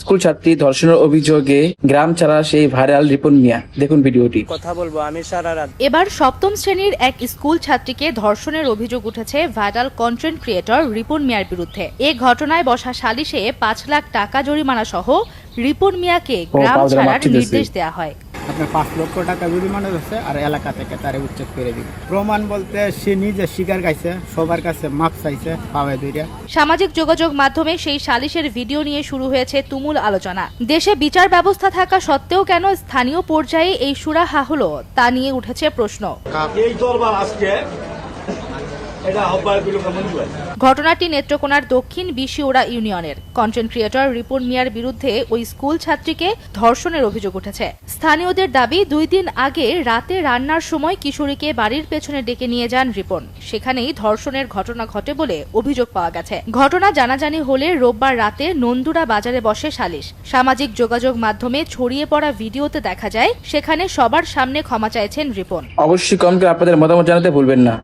School ছাত্রী ধর্ষণের অভিযোগে গ্রাম ছাড়া সেই ভাইরাল রিপন মিয়া। দেখুন ভিডিওটি। কথা বলবো আমি সারা রাত। এবার সপ্তম শ্রেণীর এক স্কুল ছাত্রীকে ধর্ষণের অভিযোগ উঠেছে ভাইরাল কন্টেন্ট ক্রিয়েটর রিপন মিয়ার বিরুদ্ধে। এ ঘটনায় বসা সালিশে ৫ লাখ টাকা জরিমানা সহ রিপন মিয়াকে গ্রাম ছাড়ার নির্দেশ দেওয়া হয়। আপনার ৫ লক্ষ টাকা জরিমানা হচ্ছে আর এলাকা থেকে তারে উচ্ছেদ করে দিবে। প্রমাণ বলতে সে নিজে স্বীকার গাইছে, সবার কাছে মাপ চাইছে, পাওয়ায় দইরা। সামাজিক যোগাযোগ মাধ্যমে সেই সালিশের ভিডিও নিয়ে শুরু হয়েছে তুমুল আলোচনা। দেশে বিচার ব্যবস্থা থাকা সত্ত্বেও কেন স্থানীয় পর্যায়ে এই সুরাহা হলো তা নিয়ে উঠেছে প্রশ্ন। এই দরবার আজকে ঘটনাটি নেত্রকোনার দক্ষিণ বিশিওড়া ইউনিয়নের। কন্টেন্ট ক্রিয়েটর রিপন মিয়ার বিরুদ্ধে ওই স্কুল ছাত্রীকে ধর্ষণের অভিযোগ উঠেছে। স্থানীয়দের দাবি, 2 দিন আগে রাতে রান্নার সময় কিশোরীকে বাড়ির পেছনে ডেকে নিয়ে যান রিপন। সেখানেই ধর্ষণের ঘটনা ঘটে বলে অভিযোগ পাওয়া গেছে। ঘটনা জানাজানি হলে রোববার রাতে নন্দুরা বাজারে বসে সালিশ। সামাজিক যোগাযোগ মাধ্যমে ছড়িয়ে পড়া ভিডিওতে দেখা যায় সেখানে সবার সামনে ক্ষমা চাইছেন রিপন। অবশ্যই কমেন্টে আপনাদের মতামত জানাতে ভুলবেন না।